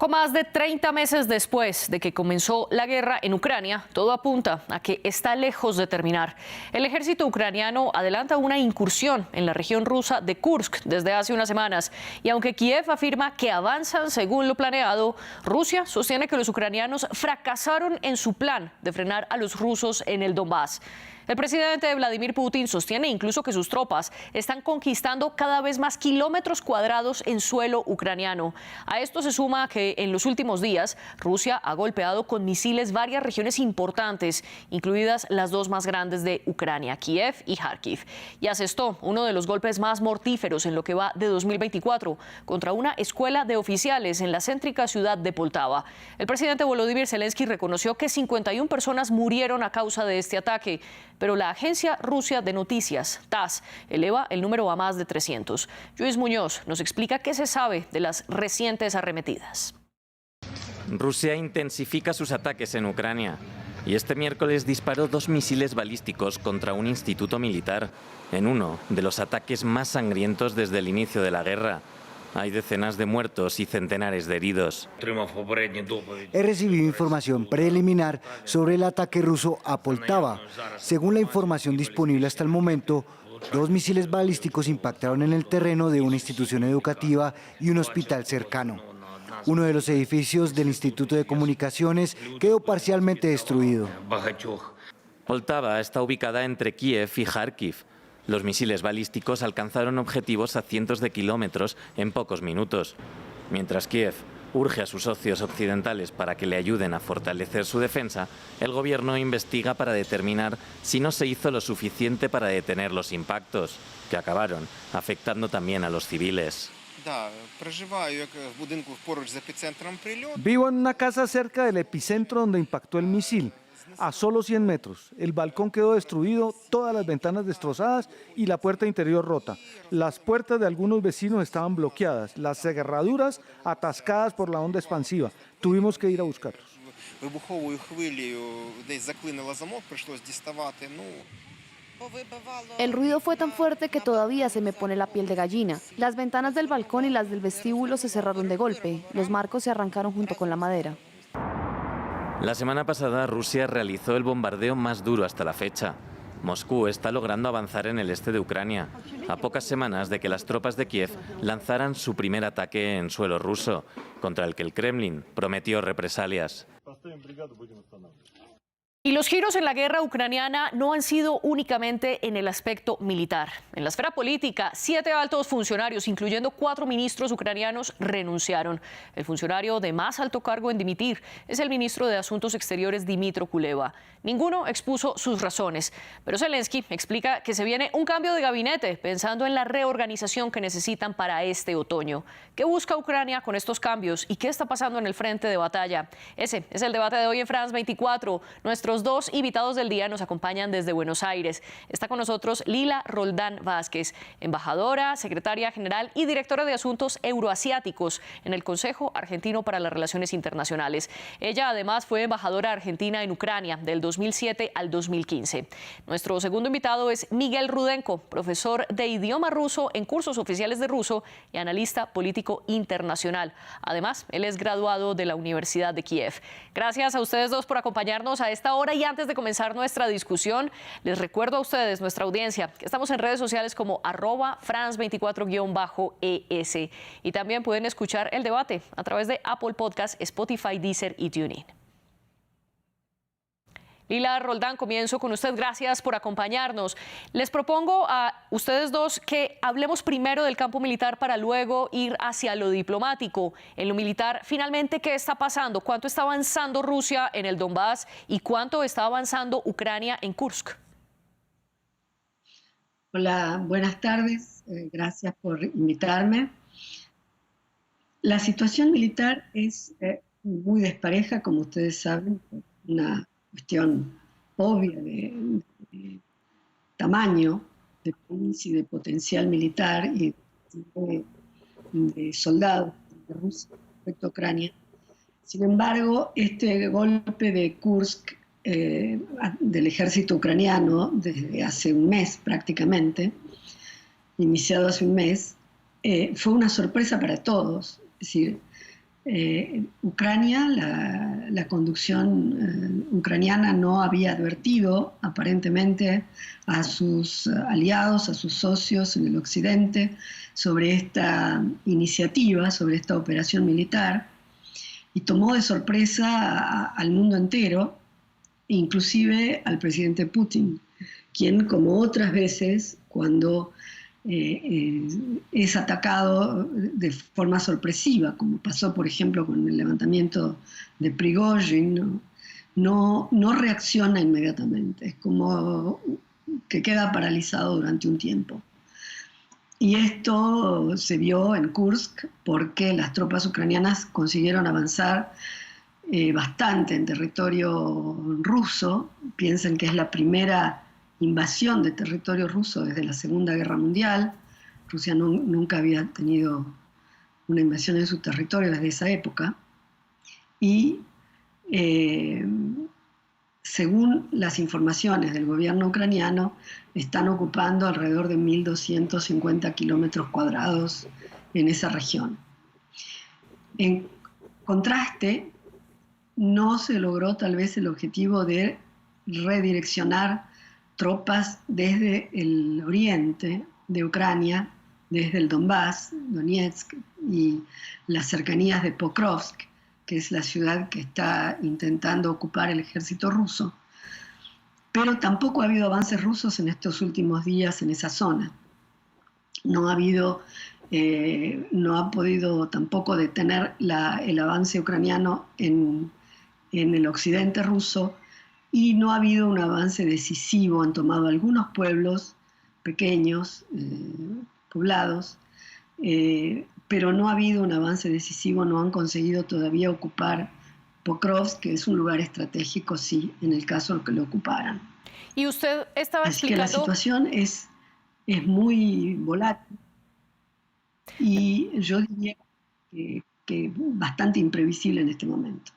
Poco más de 30 meses después de que comenzó la guerra en Ucrania, todo apunta a que está lejos de terminar. El ejército ucraniano adelanta una incursión en la región rusa de Kursk desde hace unas semanas. Y aunque Kiev afirma que avanzan según lo planeado, Rusia sostiene que los ucranianos fracasaron en su plan de frenar a los rusos en el Donbass. El presidente Vladimir Putin sostiene incluso que sus tropas están conquistando cada vez más kilómetros cuadrados en suelo ucraniano. A esto se suma que en los últimos días Rusia ha golpeado con misiles varias regiones importantes, incluidas las dos más grandes de Ucrania, Kiev y Kharkiv, y asestó uno de los golpes más mortíferos en lo que va de 2024 contra una escuela de oficiales en la céntrica ciudad de Poltava. El presidente Volodymyr Zelensky reconoció que 51 personas murieron a causa de este ataque, pero la agencia rusa de noticias, TASS, eleva el número a más de 300. Luis Muñoz nos explica qué se sabe de las recientes arremetidas. Rusia intensifica sus ataques en Ucrania y este miércoles disparó 2 misiles balísticos contra un instituto militar, en uno de los ataques más sangrientos desde el inicio de la guerra. Hay decenas de muertos y centenares de heridos. He recibido información preliminar sobre el ataque ruso a Poltava. Según la información disponible hasta el momento, 2 misiles balísticos impactaron en el terreno de una institución educativa y un hospital cercano. Uno de los edificios del Instituto de Comunicaciones quedó parcialmente destruido. Poltava está ubicada entre Kiev y Kharkiv. Los misiles balísticos alcanzaron objetivos a cientos de kilómetros en pocos minutos. Mientras Kiev urge a sus socios occidentales para que le ayuden a fortalecer su defensa, el gobierno investiga para determinar si no se hizo lo suficiente para detener los impactos, que acabaron afectando también a los civiles. Vivo en una casa cerca del epicentro donde impactó el misil. A solo 100 metros. El balcón quedó destruido, todas las ventanas destrozadas y la puerta interior rota. Las puertas de algunos vecinos estaban bloqueadas, las cerraduras atascadas por la onda expansiva. Tuvimos que ir a buscarlos. El ruido fue tan fuerte que todavía se me pone la piel de gallina. Las ventanas del balcón y las del vestíbulo se cerraron de golpe. Los marcos se arrancaron junto con la madera. La semana pasada Rusia realizó el bombardeo más duro hasta la fecha. Moscú está logrando avanzar en el este de Ucrania, a pocas semanas de que las tropas de Kiev lanzaran su primer ataque en suelo ruso, contra el que el Kremlin prometió represalias. Y los giros en la guerra ucraniana no han sido únicamente en el aspecto militar. En la esfera política, 7 altos funcionarios, incluyendo 4 ministros ucranianos, renunciaron. El funcionario de más alto cargo en dimitir es el ministro de Asuntos Exteriores, Dmytro Kuleba. Ninguno expuso sus razones, pero Zelensky explica que se viene un cambio de gabinete pensando en la reorganización que necesitan para este otoño. ¿Qué busca Ucrania con estos cambios y qué está pasando en el frente de batalla? Ese es el debate de hoy en France 24. Nuestros 2 invitados del día nos acompañan desde Buenos Aires. Está con nosotros Lila Roldán Vázquez, embajadora, secretaria general y directora de Asuntos Euroasiáticos en el Consejo Argentino para las Relaciones Internacionales. Ella además fue embajadora argentina en Ucrania del 2007 al 2015. Nuestro segundo invitado es Miguel Rudenko, profesor de idioma ruso en cursos oficiales de ruso y analista político internacional. Además, él es graduado de la Universidad de Kiev. Gracias a ustedes dos por acompañarnos a esta hora. Y antes de comenzar nuestra discusión, les recuerdo a ustedes, nuestra audiencia, que estamos en redes sociales como @France24-ES. Y también pueden escuchar el debate a través de Apple Podcast, Spotify, Deezer y TuneIn. Lila Roldán, comienzo con usted. Gracias por acompañarnos. Les propongo a ustedes dos que hablemos primero del campo militar para luego ir hacia lo diplomático. En lo militar, finalmente, ¿qué está pasando? ¿Cuánto está avanzando Rusia en el Donbass y cuánto está avanzando Ucrania en Kursk? Hola, buenas tardes. Gracias por invitarme. La situación militar es muy despareja, como ustedes saben, una cuestión obvia de tamaño de país y de potencial militar y de soldados de Rusia respecto a Ucrania. Sin embargo, este golpe de Kursk del ejército ucraniano desde hace un mes prácticamente, iniciado hace un mes, fue una sorpresa para todos. Es decir, Ucrania, la conducción ucraniana no había advertido aparentemente a sus aliados, a sus socios en el occidente sobre esta iniciativa, sobre esta operación militar, y tomó de sorpresa al mundo entero, inclusive al presidente Putin, quien, como otras veces, cuando es atacado de forma sorpresiva, como pasó, por ejemplo, con el levantamiento de Prigozhin, no reacciona inmediatamente, es como que queda paralizado durante un tiempo. Y esto se vio en Kursk porque las tropas ucranianas consiguieron avanzar bastante en territorio ruso. Piensen que es la primera invasión de territorio ruso desde la Segunda Guerra Mundial. Rusia nunca había tenido una invasión en su territorio desde esa época. Y según las informaciones del gobierno ucraniano, están ocupando alrededor de 1.250 kilómetros cuadrados en esa región. En contraste, no se logró tal vez el objetivo de redireccionar tropas desde el oriente de Ucrania, desde el Donbass, Donetsk y las cercanías de Pokrovsk, que es la ciudad que está intentando ocupar el ejército ruso. Pero tampoco ha habido avances rusos en estos últimos días en esa zona. No ha podido tampoco detener el avance ucraniano en el occidente ruso, y no ha habido un avance decisivo. Han tomado algunos pueblos pequeños, poblados, pero no ha habido un avance decisivo, no han conseguido todavía ocupar Pokrovsk, que es un lugar estratégico, sí, en el caso de que lo ocuparan. Y usted estaba explicando... Así que la situación es muy volátil y yo diría que bastante imprevisible en este momento.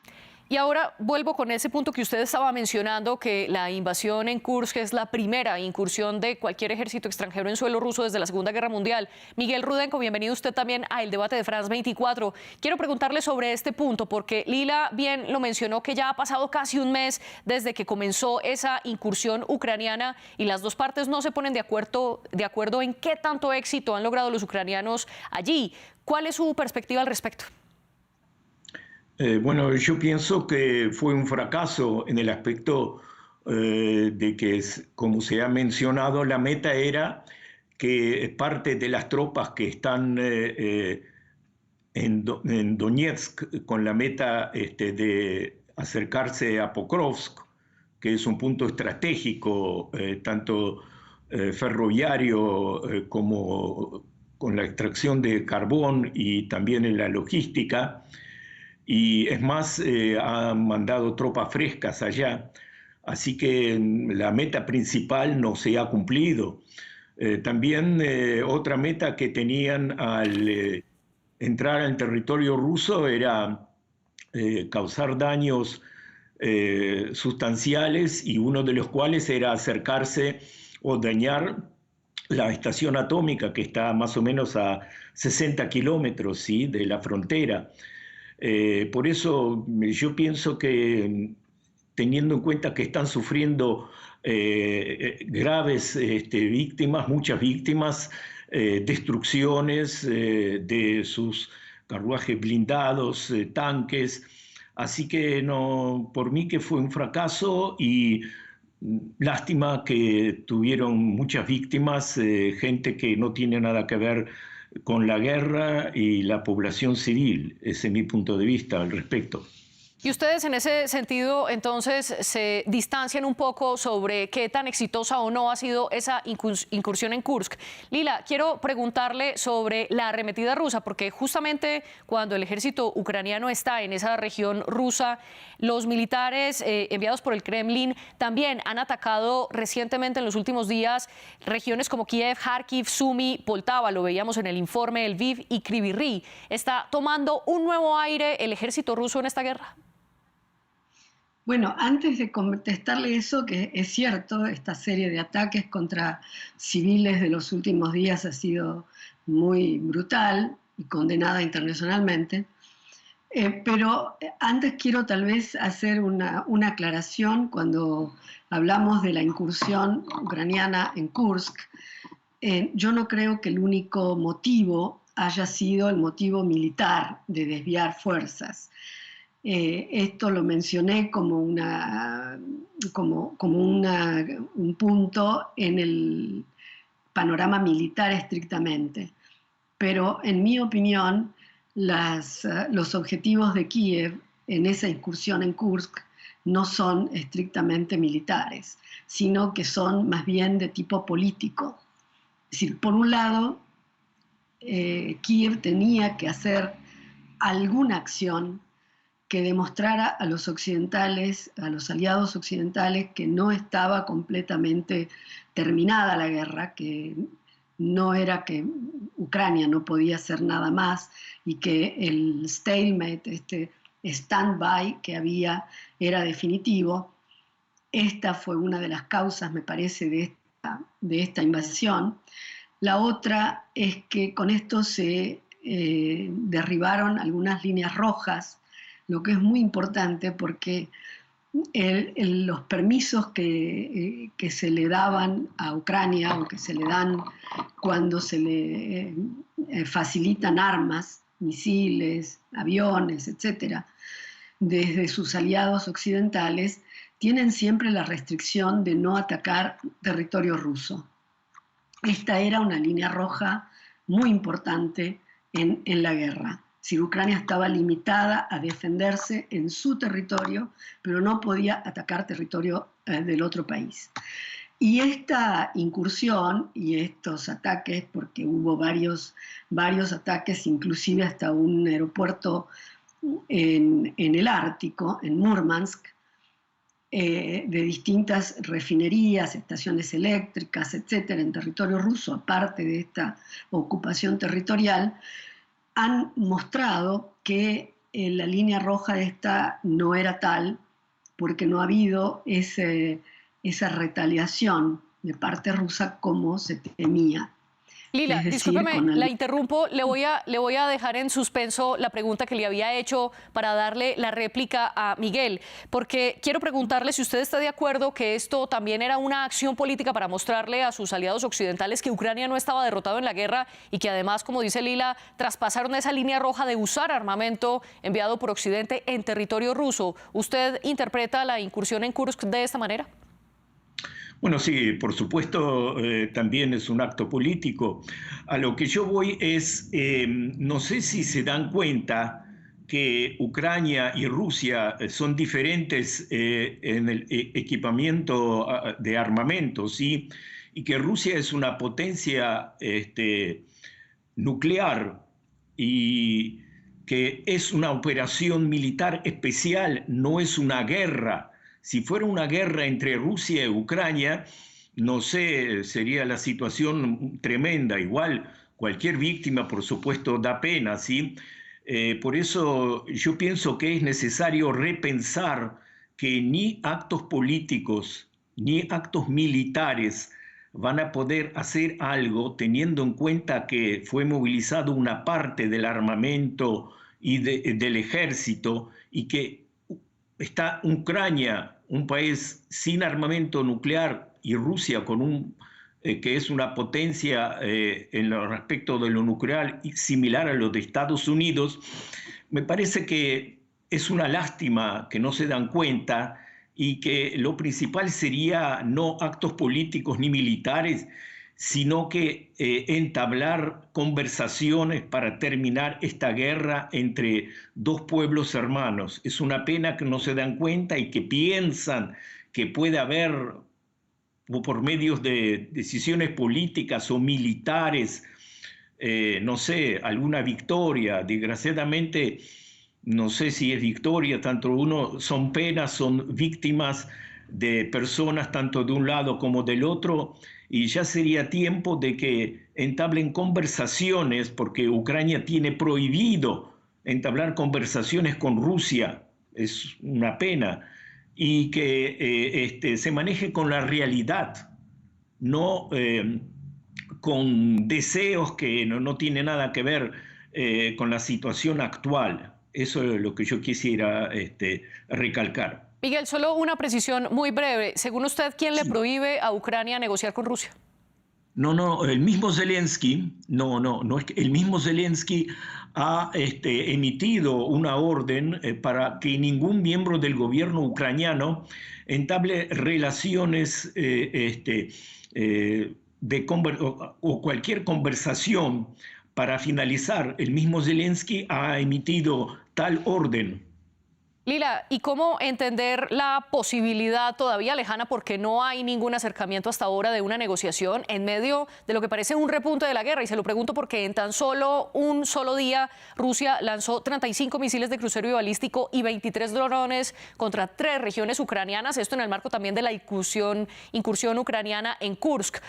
Y ahora vuelvo con ese punto que usted estaba mencionando, que la invasión en Kursk es la primera incursión de cualquier ejército extranjero en suelo ruso desde la Segunda Guerra Mundial. Miguel Rudenko, bienvenido usted también a El Debate de France 24. Quiero preguntarle sobre este punto, porque Lila bien lo mencionó, que ya ha pasado casi un mes desde que comenzó esa incursión ucraniana y las dos partes no se ponen de acuerdo en qué tanto éxito han logrado los ucranianos allí. ¿Cuál es su perspectiva al respecto? Bueno, yo pienso que fue un fracaso en el aspecto de que, como se ha mencionado, la meta era que parte de las tropas que están en Donetsk con la meta de acercarse a Pokrovsk, que es un punto estratégico, tanto ferroviario como con la extracción de carbón y también en la logística. Y es más, han mandado tropas frescas allá, así que la meta principal no se ha cumplido. También otra meta que tenían al entrar al territorio ruso era causar daños sustanciales, y uno de los cuales era acercarse o dañar la estación atómica, que está más o menos a 60 kilómetros, ¿sí?, de la frontera. Por eso yo pienso que, teniendo en cuenta que están sufriendo graves víctimas, muchas víctimas, destrucciones de sus carruajes blindados, tanques, así que no, por mí que fue un fracaso, y lástima que tuvieron muchas víctimas, gente que no tiene nada que ver con la guerra y la población civil. Ese es mi punto de vista al respecto. Y ustedes en ese sentido, entonces, se distancian un poco sobre qué tan exitosa o no ha sido esa incursión en Kursk. Lila, quiero preguntarle sobre la arremetida rusa, porque justamente cuando el ejército ucraniano está en esa región rusa, los militares enviados por el Kremlin también han atacado recientemente, en los últimos días, regiones como Kiev, Kharkiv, Sumy, Poltava, lo veíamos en el informe, Lviv y Kryvyi Rih. ¿Está tomando un nuevo aire el ejército ruso en esta guerra? Bueno, antes de contestarle eso, que es cierto, esta serie de ataques contra civiles de los últimos días ha sido muy brutal y condenada internacionalmente, Pero antes quiero tal vez hacer una aclaración cuando hablamos de la incursión ucraniana en Kursk. Yo no creo que el único motivo haya sido el motivo militar de desviar fuerzas. Esto lo mencioné como un punto en el panorama militar estrictamente. Pero en mi opinión, los objetivos de Kiev en esa incursión en Kursk no son estrictamente militares, sino que son más bien de tipo político. Es decir, por un lado, Kiev tenía que hacer alguna acción que demostrara a los occidentales, a los aliados occidentales, que no estaba completamente terminada la guerra, que no era que Ucrania no podía hacer nada más y que el stalemate, este stand-by que había, era definitivo. Esta fue una de las causas, me parece, de esta invasión. La otra es que con esto se derribaron algunas líneas rojas, lo que es muy importante porque los permisos que se le daban a Ucrania o que se le dan cuando se le facilitan armas, misiles, aviones, etcétera, desde sus aliados occidentales, tienen siempre la restricción de no atacar territorio ruso. Esta era una línea roja muy importante en la guerra. Si Ucrania estaba limitada a defenderse en su territorio, pero no podía atacar territorio del otro país. Y esta incursión y estos ataques, porque hubo varios ataques, inclusive hasta un aeropuerto en el Ártico, en Murmansk, de distintas refinerías, estaciones eléctricas, etcétera, en territorio ruso, aparte de esta ocupación territorial, han mostrado que la línea roja esta no era tal, porque no ha habido esa retaliación de parte rusa como se temía. Lila, discúlpeme, la interrumpo, le voy a dejar en suspenso la pregunta que le había hecho para darle la réplica a Miguel, porque quiero preguntarle si usted está de acuerdo que esto también era una acción política para mostrarle a sus aliados occidentales que Ucrania no estaba derrotado en la guerra y que además, como dice Lila, traspasaron esa línea roja de usar armamento enviado por Occidente en territorio ruso. ¿Usted interpreta la incursión en Kursk de esta manera? Bueno, sí, por supuesto, también es un acto político. A lo que yo voy es, no sé si se dan cuenta que Ucrania y Rusia son diferentes en el equipamiento de armamento, ¿sí? Y que Rusia es una potencia nuclear y que es una operación militar especial, no es una guerra. Si fuera una guerra entre Rusia y Ucrania, no sé, sería la situación tremenda. Igual, cualquier víctima, por supuesto, da pena, ¿sí? Por eso yo pienso que es necesario repensar que ni actos políticos ni actos militares van a poder hacer algo teniendo en cuenta que fue movilizado una parte del armamento y del ejército y que está Ucrania, un país sin armamento nuclear, y Rusia con que es una potencia en el respecto de lo nuclear similar a lo de Estados Unidos. Me parece que es una lástima que no se dan cuenta y que lo principal sería no actos políticos ni militares, sino que entablar conversaciones para terminar esta guerra entre dos pueblos hermanos. Es una pena que no se dan cuenta y que piensan que puede haber, o por medios de decisiones políticas o militares, no sé, alguna victoria. Desgraciadamente, no sé si es victoria, tanto uno son penas, son víctimas de personas tanto de un lado como del otro, y ya sería tiempo de que entablen conversaciones, porque Ucrania tiene prohibido entablar conversaciones con Rusia, es una pena, y que se maneje con la realidad, no con deseos que no tienen nada que ver con la situación actual. Eso es lo que yo quisiera recalcar. Miguel, solo una precisión muy breve. Según usted, ¿quién le prohíbe a Ucrania negociar con Rusia? No, el mismo Zelensky, no es que el mismo Zelensky ha emitido una orden para que ningún miembro del gobierno ucraniano entable relaciones o cualquier conversación. Para finalizar, el mismo Zelensky ha emitido tal orden. Lila, ¿y cómo entender la posibilidad todavía lejana, porque no hay ningún acercamiento hasta ahora de una negociación en medio de lo que parece un repunte de la guerra? Y se lo pregunto porque en tan solo un solo día Rusia lanzó 35 misiles de crucero y balístico y 23 drones contra 3 regiones ucranianas, esto en el marco también de la incursión ucraniana en Kursk.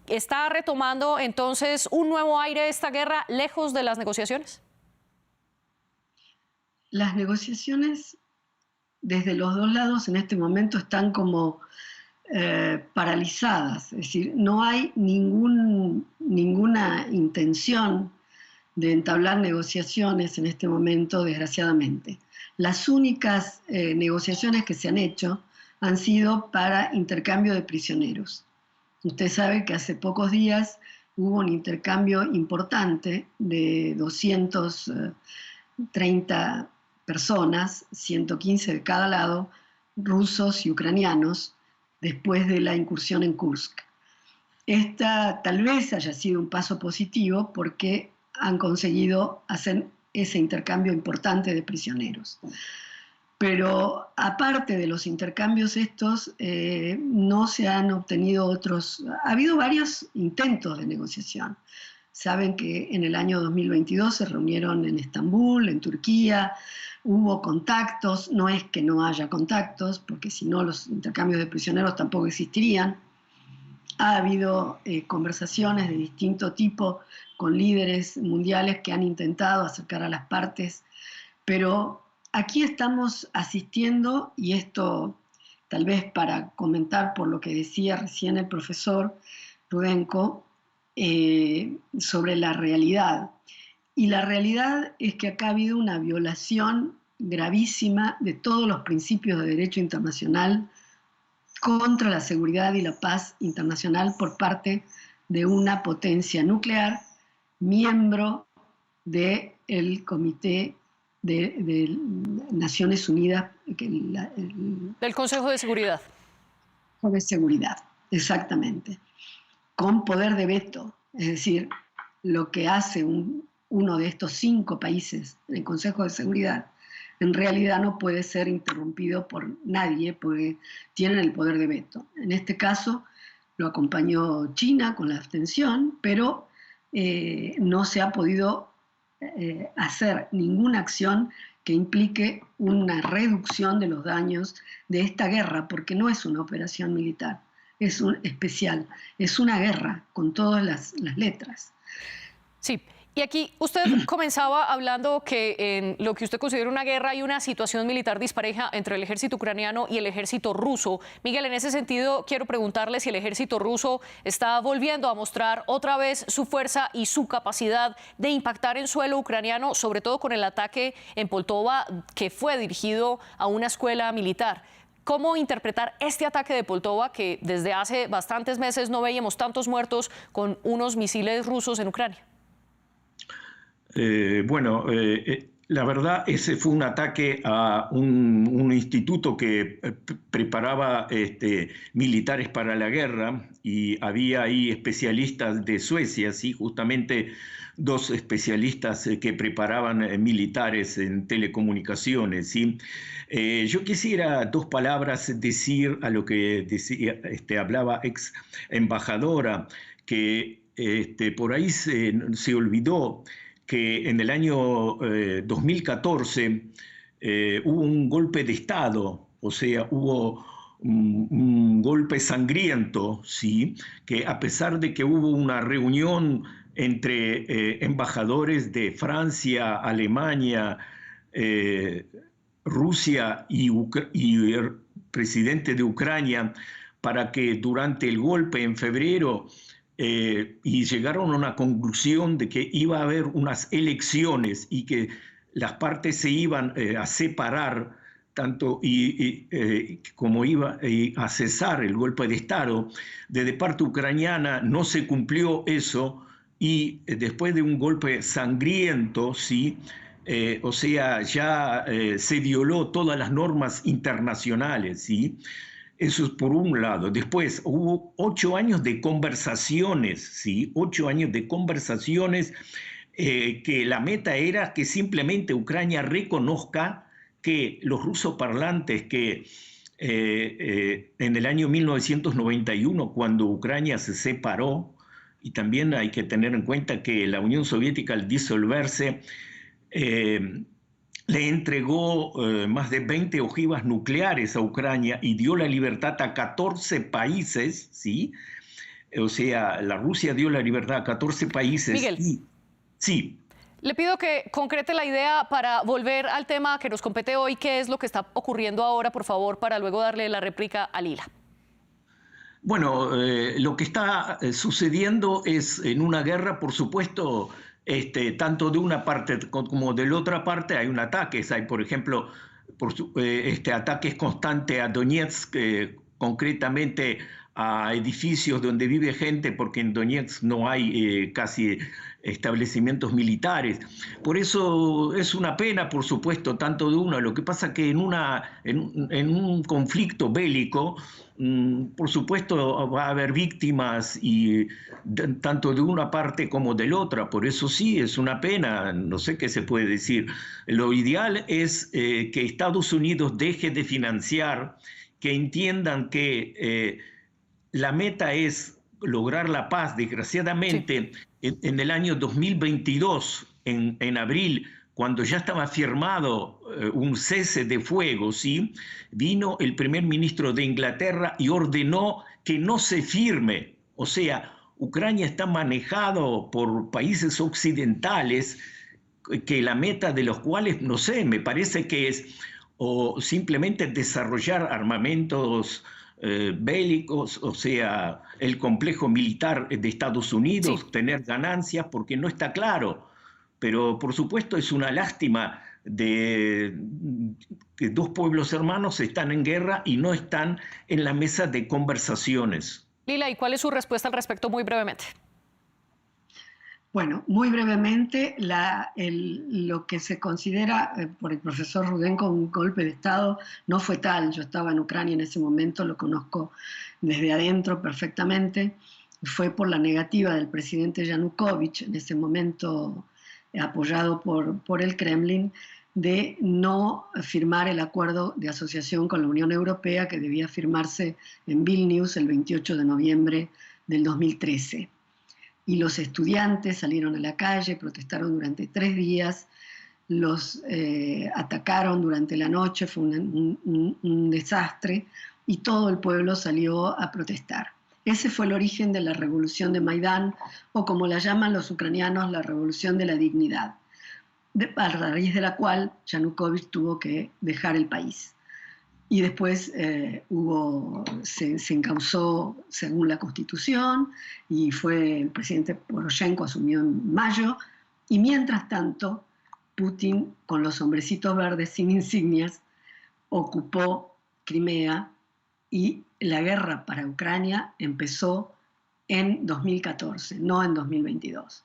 ¿Está retomando entonces un nuevo aire esta guerra lejos de las negociaciones? Las negociaciones desde los dos lados en este momento están como paralizadas, es decir, no hay ninguna intención de entablar negociaciones en este momento, desgraciadamente. Las únicas negociaciones que se han hecho han sido para intercambio de prisioneros. Usted sabe que hace pocos días hubo un intercambio importante de 230 personas, 115 de cada lado, rusos y ucranianos, después de la incursión en Kursk. Esta tal vez haya sido un paso positivo porque han conseguido hacer ese intercambio importante de prisioneros. Pero aparte de los intercambios estos, no se han obtenido otros. Ha habido varios intentos de negociación. Saben que en el año 2022 se reunieron en Estambul, en Turquía, hubo contactos, no es que no haya contactos, porque si no los intercambios de prisioneros tampoco existirían. Ha habido conversaciones de distinto tipo con líderes mundiales que han intentado acercar a las partes, pero aquí estamos asistiendo, y esto tal vez para comentar por lo que decía recién el profesor Rudenko, sobre la realidad. Y la realidad es que acá ha habido una violación gravísima de todos los principios de derecho internacional contra la seguridad y la paz internacional por parte de una potencia nuclear, miembro del Comité de Naciones Unidas, del Consejo de Seguridad. De Seguridad, exactamente. Con poder de veto, es decir, lo que hace uno de estos 5 países en el Consejo de Seguridad, en realidad no puede ser interrumpido por nadie porque tienen el poder de veto. En este caso lo acompañó China con la abstención, pero no se ha podido hacer ninguna acción que implique una reducción de los daños de esta guerra, porque no es una operación militar, es especial, es una guerra con todas las letras. Sí. Y aquí usted comenzaba hablando que en lo que usted considera una guerra hay una situación militar dispareja entre el ejército ucraniano y el ejército ruso. Miguel, en ese sentido quiero preguntarle si el ejército ruso está volviendo a mostrar otra vez su fuerza y su capacidad de impactar en suelo ucraniano, sobre todo con el ataque en Poltava que fue dirigido a una escuela militar. ¿Cómo interpretar este ataque de Poltava, que desde hace bastantes meses no veíamos tantos muertos con unos misiles rusos en Ucrania? La verdad, ese fue un ataque a un instituto que preparaba militares para la guerra, y había ahí especialistas de Suecia, ¿sí? Justamente 2 especialistas que preparaban militares en telecomunicaciones, ¿sí? Yo quisiera 2 palabras decir a lo que decía, hablaba ex embajadora, que por ahí se olvidó que en el año 2014 hubo un golpe de Estado, o sea, hubo un golpe sangriento, ¿sí? Que a pesar de que hubo una reunión entre embajadores de Francia, Alemania, Rusia y el presidente de Ucrania, para que durante el golpe en febrero y llegaron a una conclusión de que iba a haber unas elecciones y que las partes se iban a separar tanto como iba a cesar el golpe de Estado. Desde parte ucraniana no se cumplió eso y después de un golpe sangriento, ¿sí? O sea, ya se violó todas las normas internacionales, ¿sí? Eso es por un lado. Después hubo 8 años de conversaciones, ¿sí? 8 años de conversaciones que la meta era que simplemente Ucrania reconozca que los rusoparlantes que en el año 1991, cuando Ucrania se separó, y también hay que tener en cuenta que la Unión Soviética al disolverse le entregó más de 20 ojivas nucleares a Ucrania y dio la libertad a 14 países, ¿sí? O sea, la Rusia dio la libertad a 14 países. Miguel. Sí. Le pido que concrete la idea para volver al tema que nos compete hoy, qué es lo que está ocurriendo ahora, por favor, para luego darle la réplica a Lila. Bueno, lo que está sucediendo es en una guerra, por supuesto, tanto de una parte como de la otra parte hay un ataque. Hay, por ejemplo, ataques constantes a Donetsk, concretamente a edificios donde vive gente, porque en Donetsk no hay casi establecimientos militares. Por eso es una pena, por supuesto, tanto de uno. Lo que pasa que en un conflicto bélico, por supuesto, va a haber víctimas tanto de una parte como de la otra. Por eso sí, es una pena, no sé qué se puede decir. Lo ideal es que Estados Unidos deje de financiar, que entiendan que la meta es lograr la paz. Desgraciadamente, sí. En el año 2022, en abril, cuando ya estaba firmado un cese de fuego, ¿sí? Vino el primer ministro de Inglaterra y ordenó que no se firme. O sea, Ucrania está manejado por países occidentales, que la meta de los cuales, no sé, me parece que es o simplemente desarrollar armamentos bélicos, o sea, el complejo militar de Estados Unidos, sí. Tener ganancias, porque no está claro. Pero, por supuesto, es una lástima que dos pueblos hermanos están en guerra y no están en la mesa de conversaciones. Lila, ¿y cuál es su respuesta al respecto muy brevemente? Bueno, muy brevemente, lo que se considera por el profesor Rudenko un golpe de Estado no fue tal. Yo estaba en Ucrania en ese momento, lo conozco desde adentro perfectamente. Fue por la negativa del presidente Yanukovych, en ese momento apoyado por el Kremlin, de no firmar el acuerdo de asociación con la Unión Europea que debía firmarse en Vilnius el 28 de noviembre del 2013. Y los estudiantes salieron a la calle, protestaron durante 3 días, los atacaron durante la noche, fue un desastre, y todo el pueblo salió a protestar. Ese fue el origen de la revolución de Maidán, o como la llaman los ucranianos, la revolución de la dignidad, a raíz de la cual Yanukovych tuvo que dejar el país. Y después se encausó según la Constitución, y el presidente Poroshenko asumió en mayo, y mientras tanto Putin, con los hombrecitos verdes sin insignias, ocupó Crimea, y la guerra para Ucrania empezó en 2014, no en 2022.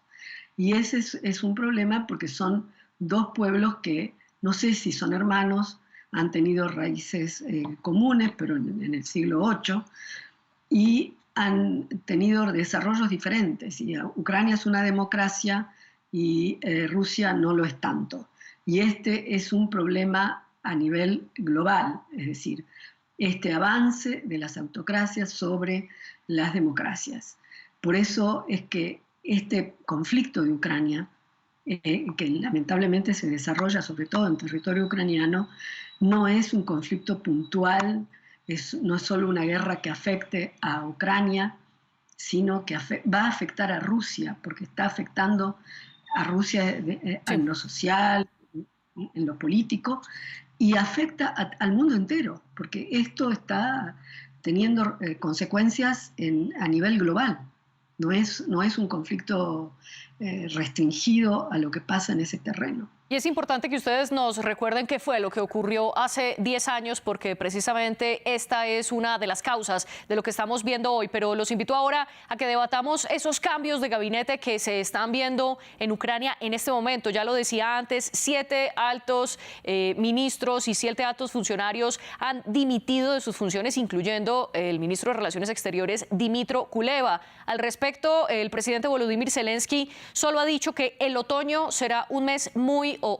Y ese es un problema porque son dos pueblos que no sé si son hermanos, han tenido raíces comunes, pero en el siglo VIII, y han tenido desarrollos diferentes. Y Ucrania es una democracia y Rusia no lo es tanto. Y este es un problema a nivel global, es decir, este avance de las autocracias sobre las democracias. Por eso es que este conflicto de Ucrania, que lamentablemente se desarrolla sobre todo en territorio ucraniano, no es un conflicto puntual, no es solo una guerra que afecte a Ucrania, sino que va a afectar a Rusia, porque está afectando a Rusia en lo social, en lo político, y afecta al mundo entero, porque esto está teniendo consecuencias a nivel global. No es un conflicto restringido a lo que pasa en ese terreno. Y es importante que ustedes nos recuerden qué fue lo que ocurrió hace 10 años, porque precisamente esta es una de las causas de lo que estamos viendo hoy. Pero los invito ahora a que debatamos esos cambios de gabinete que se están viendo en Ucrania en este momento. Ya lo decía antes, 7 altos ministros y 7 altos funcionarios han dimitido de sus funciones, incluyendo el ministro de Relaciones Exteriores, Dmytro Kuleba. Al respecto, el presidente Volodymyr Zelensky solo ha dicho que el otoño será un mes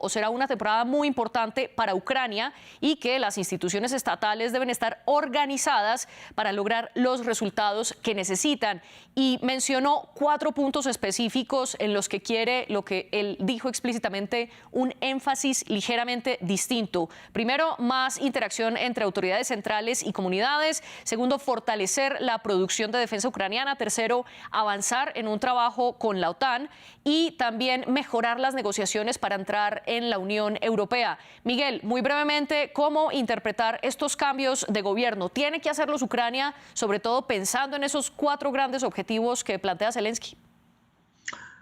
será una temporada muy importante para Ucrania y que las instituciones estatales deben estar organizadas para lograr los resultados que necesitan. Y mencionó 4 puntos específicos en los que quiere, lo que él dijo explícitamente, un énfasis ligeramente distinto. Primero, más interacción entre autoridades centrales y comunidades. Segundo, fortalecer la producción de defensa ucraniana. Tercero, avanzar en un trabajo con la OTAN y también mejorar las negociaciones para entrar en la Unión Europea. Miguel, muy brevemente, ¿cómo interpretar estos cambios de gobierno? ¿Tiene que hacerlos Ucrania, sobre todo pensando en esos 4 grandes objetivos que plantea Zelensky?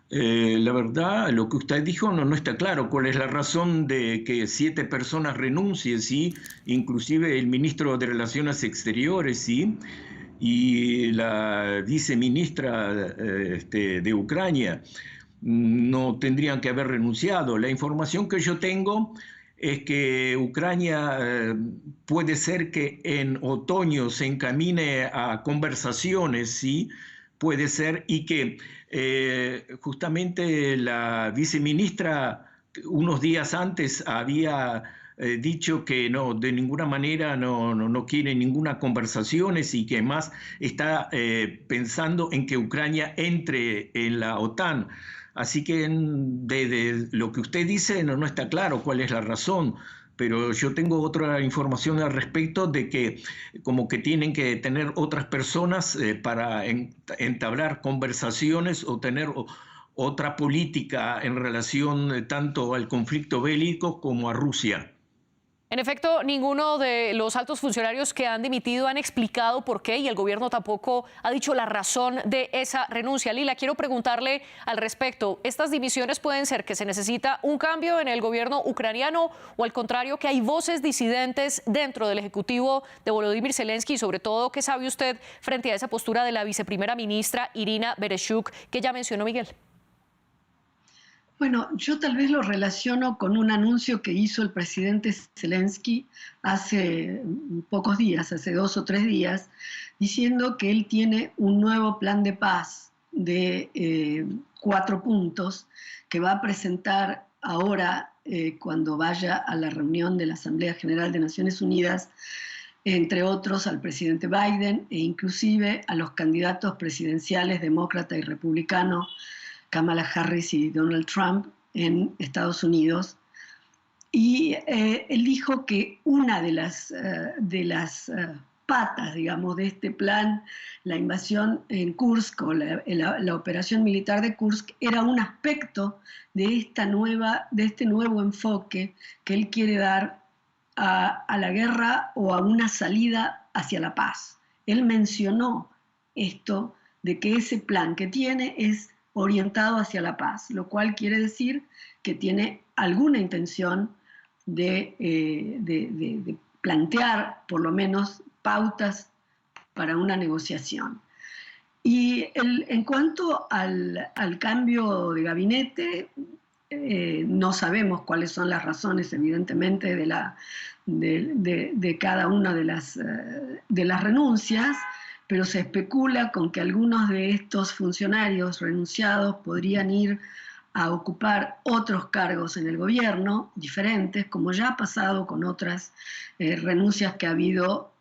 La verdad, lo que usted dijo no está claro. ¿Cuál es la razón de que 7 personas renuncien? ¿Sí? Inclusive el ministro de Relaciones Exteriores, ¿sí? Y la viceministra de Ucrania no tendrían que haber renunciado. La información que yo tengo es que Ucrania puede ser que en otoño se encamine a conversaciones, ¿sí? Puede ser, y que justamente la viceministra unos días antes había dicho que no, de ninguna manera no quiere ninguna conversaciones y que más está pensando en que Ucrania entre en la OTAN. Así que de lo que usted dice no está claro cuál es la razón, pero yo tengo otra información al respecto de que como que tienen que tener otras personas para entablar conversaciones o tener otra política en relación tanto al conflicto bélico como a Rusia. En efecto, ninguno de los altos funcionarios que han dimitido han explicado por qué y el gobierno tampoco ha dicho la razón de esa renuncia. Lila, quiero preguntarle al respecto. ¿Estas dimisiones pueden ser que se necesita un cambio en el gobierno ucraniano o al contrario que hay voces disidentes dentro del ejecutivo de Volodymyr Zelensky? Y sobre todo, ¿qué sabe usted frente a esa postura de la viceprimera ministra Irina Vereshchuk que ya mencionó Miguel? Bueno, yo tal vez lo relaciono con un anuncio que hizo el presidente Zelensky hace pocos días, hace 2 o 3 días, diciendo que él tiene un nuevo plan de paz de 4 puntos que va a presentar ahora cuando vaya a la reunión de la Asamblea General de Naciones Unidas, entre otros al presidente Biden e inclusive a los candidatos presidenciales demócrata y republicano, Kamala Harris y Donald Trump en Estados Unidos. Y él dijo que una de las patas, digamos, de este plan, la invasión en Kursk o la operación militar de Kursk, era un aspecto de este nuevo enfoque que él quiere dar a la guerra o a una salida hacia la paz. Él mencionó esto de que ese plan que tiene es orientado hacia la paz, lo cual quiere decir que tiene alguna intención de plantear por lo menos pautas para una negociación. Y en cuanto al cambio de gabinete, no sabemos cuáles son las razones, evidentemente, de cada una de las renuncias, pero se especula con que algunos de estos funcionarios renunciados podrían ir a ocupar otros cargos en el gobierno, diferentes, como ya ha pasado con otras renuncias que ha habido,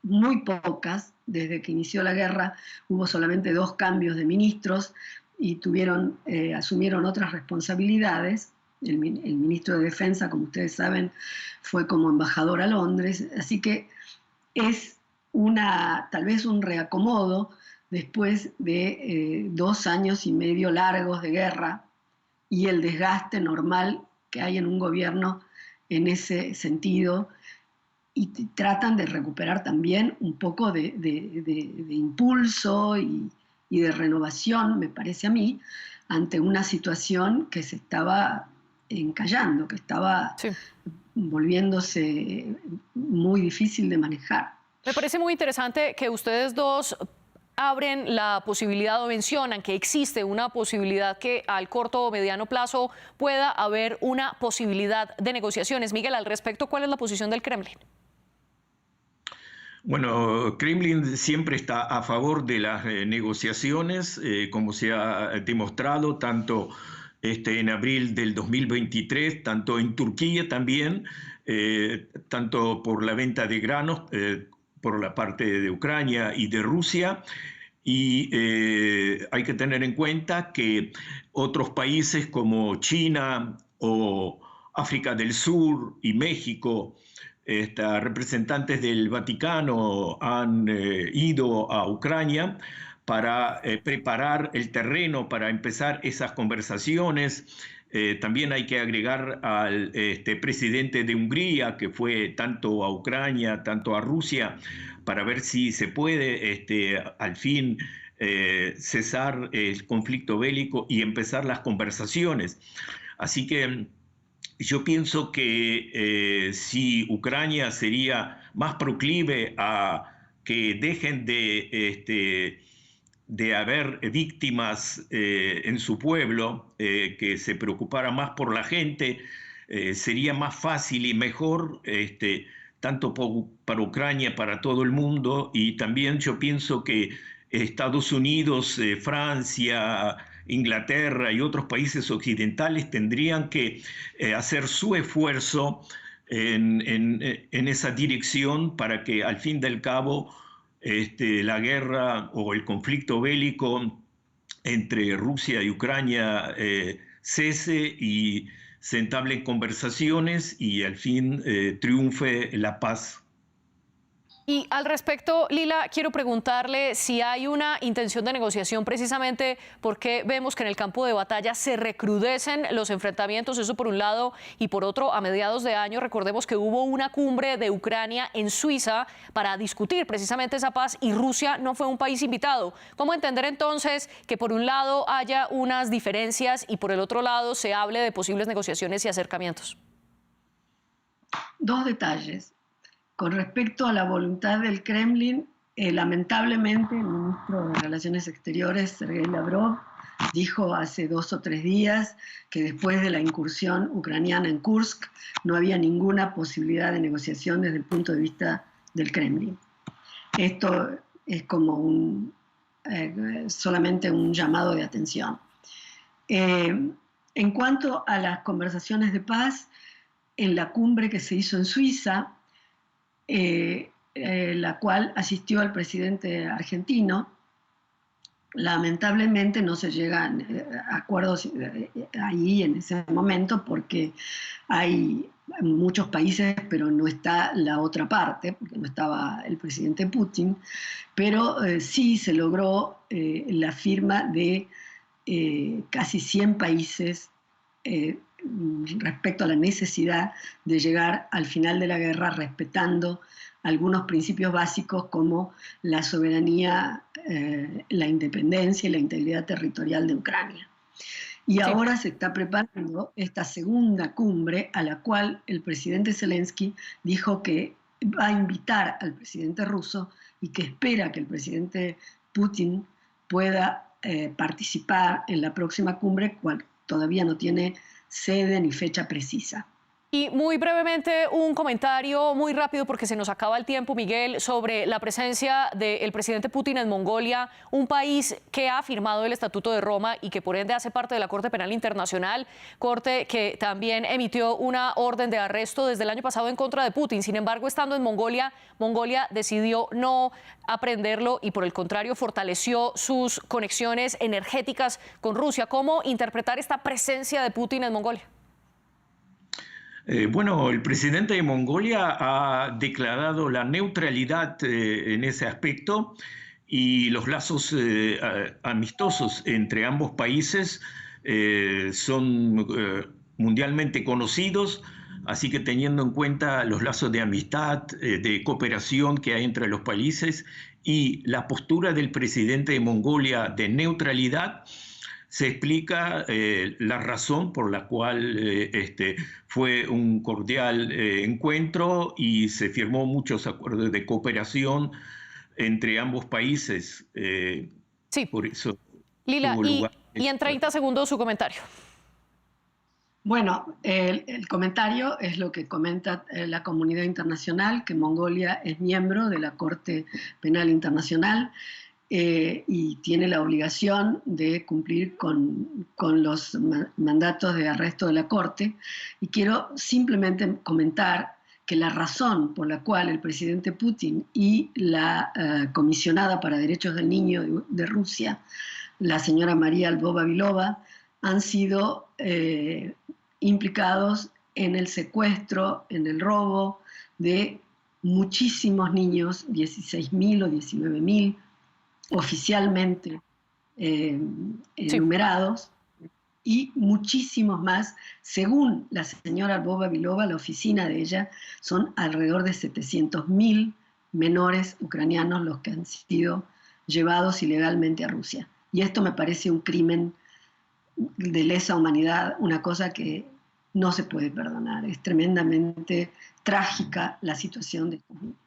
muy pocas. Desde que inició la guerra hubo solamente 2 cambios de ministros y asumieron otras responsabilidades. El ministro de Defensa, como ustedes saben, fue como embajador a Londres, así que es tal vez un reacomodo después de 2 años y medio largos de guerra y el desgaste normal que hay en un gobierno en ese sentido, y tratan de recuperar también un poco de impulso y de renovación, me parece a mí, ante una situación que se estaba encallando, que estaba volviéndose muy difícil de manejar. Me parece muy interesante que ustedes dos abren la posibilidad o mencionan que existe una posibilidad que al corto o mediano plazo pueda haber una posibilidad de negociaciones. Miguel, al respecto, ¿cuál es la posición del Kremlin? Bueno, Kremlin siempre está a favor de las negociaciones, como se ha demostrado tanto en abril del 2023, tanto en Turquía también, tanto por la venta de granos, por la parte de Ucrania y de Rusia. Y hay que tener en cuenta que otros países como China o África del Sur y México, representantes del Vaticano han ido a Ucrania para preparar el terreno para empezar esas conversaciones. También hay que agregar al presidente de Hungría, que fue tanto a Ucrania, tanto a Rusia, para ver si se puede al fin cesar el conflicto bélico y empezar las conversaciones. Así que yo pienso que si Ucrania sería más proclive a que dejen de haber víctimas en su pueblo, que se preocupara más por la gente, sería más fácil y mejor, tanto para Ucrania, para todo el mundo. Y también yo pienso que Estados Unidos, Francia, Inglaterra y otros países occidentales tendrían que hacer su esfuerzo en esa dirección para que al fin del cabo la guerra o el conflicto bélico entre Rusia y Ucrania cese y se entablen conversaciones y al fin triunfe la paz. Y al respecto, Lila, quiero preguntarle si hay una intención de negociación precisamente porque vemos que en el campo de batalla se recrudecen los enfrentamientos, eso por un lado, y por otro, a mediados de año, recordemos que hubo una cumbre de Ucrania en Suiza para discutir precisamente esa paz y Rusia no fue un país invitado. ¿Cómo entender entonces que por un lado haya unas diferencias y por el otro lado se hable de posibles negociaciones y acercamientos? Dos detalles. Con respecto a la voluntad del Kremlin, lamentablemente el ministro de Relaciones Exteriores, Sergei Lavrov, dijo hace 2 o 3 días que después de la incursión ucraniana en Kursk no había ninguna posibilidad de negociación desde el punto de vista del Kremlin. Esto es como solamente un llamado de atención. En cuanto a las conversaciones de paz, en la cumbre que se hizo en Suiza, la cual asistió al presidente argentino, lamentablemente no se llegan a acuerdos ahí en ese momento porque hay muchos países, pero no está la otra parte, porque no estaba el presidente Putin, pero sí se logró la firma de casi 100 países respecto a la necesidad de llegar al final de la guerra respetando algunos principios básicos como la soberanía, la independencia y la integridad territorial de Ucrania. Y ahora se está preparando esta segunda cumbre a la cual el presidente Zelensky dijo que va a invitar al presidente ruso y que espera que el presidente Putin pueda participar en la próxima cumbre, cual todavía no tiene sede ni fecha precisa. Y muy brevemente, un comentario muy rápido porque se nos acaba el tiempo, Miguel, sobre la presencia del presidente Putin en Mongolia, un país que ha firmado el Estatuto de Roma y que por ende hace parte de la Corte Penal Internacional, corte que también emitió una orden de arresto desde el año pasado en contra de Putin. Sin embargo, estando en Mongolia, Mongolia decidió no aprenderlo y por el contrario fortaleció sus conexiones energéticas con Rusia. ¿Cómo interpretar esta presencia de Putin en Mongolia? Bueno, el presidente de Mongolia ha declarado la neutralidad en ese aspecto y los lazos amistosos entre ambos países son mundialmente conocidos, así que teniendo en cuenta los lazos de amistad, de cooperación que hay entre los países y la postura del presidente de Mongolia de neutralidad, se explica la razón por la cual fue un cordial encuentro y se firmó muchos acuerdos de cooperación entre ambos países. Sí. Por eso Lila, y en 30 segundos su comentario. Bueno, el comentario es lo que comenta la comunidad internacional, que Mongolia es miembro de la Corte Penal Internacional y tiene la obligación de cumplir con los mandatos de arresto de la Corte. Y quiero simplemente comentar que la razón por la cual el presidente Putin y la comisionada para derechos del niño de Rusia, la señora María Lvova-Belova, han sido implicados en el secuestro, en el robo de muchísimos niños, 16.000 o 19.000 oficialmente enumerados, y muchísimos más. Según la señora Lvova-Belova, la oficina de ella, son alrededor de 700.000 menores ucranianos los que han sido llevados ilegalmente a Rusia. Y esto me parece un crimen de lesa humanidad, una cosa que no se puede perdonar. Es tremendamente trágica la situación de estos niños.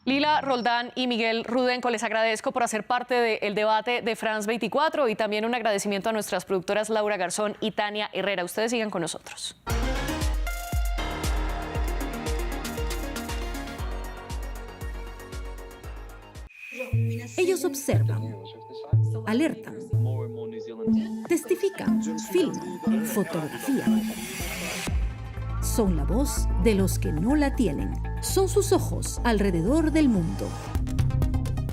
Lila Roldán y Miguel Rudenko, les agradezco por hacer parte del debate de France 24 y también un agradecimiento a nuestras productoras Laura Garzón y Tania Herrera. Ustedes sigan con nosotros. Ellos observan, alertan, testifican, filman, fotografían. Son la voz de los que no la tienen. Son sus ojos alrededor del mundo.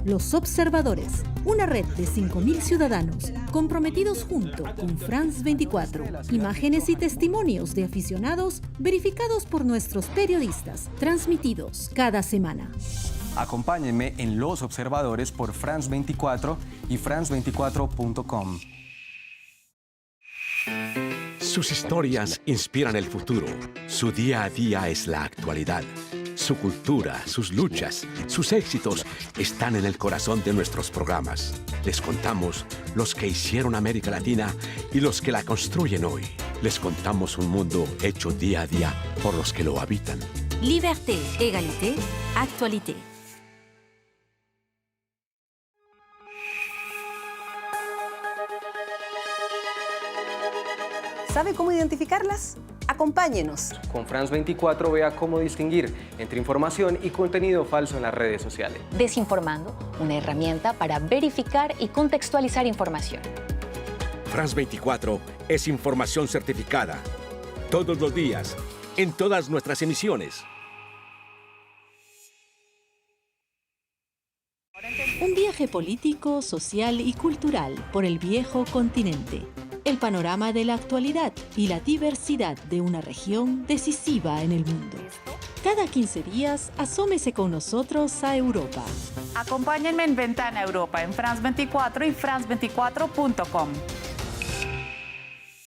Los Observadores, una red de 5.000 ciudadanos comprometidos junto con France 24. Imágenes y testimonios de aficionados verificados por nuestros periodistas, transmitidos cada semana. Acompáñenme en Los Observadores por France 24 y france24.com. Sus historias inspiran el futuro. Su día a día es la actualidad. Su cultura, sus luchas, sus éxitos están en el corazón de nuestros programas. Les contamos los que hicieron América Latina y los que la construyen hoy. Les contamos un mundo hecho día a día por los que lo habitan. Liberté, égalité, actualité. ¿Sabe cómo identificarlas? Acompáñenos. Con France 24 vea cómo distinguir entre información y contenido falso en las redes sociales. Desinformando, una herramienta para verificar y contextualizar información. France 24 es información certificada. Todos los días, en todas nuestras emisiones. Un viaje político, social y cultural por el viejo continente. El panorama de la actualidad y la diversidad de una región decisiva en el mundo. Cada 15 días, asómese con nosotros a Europa. Acompáñenme en Ventana Europa en France 24 y france24.com.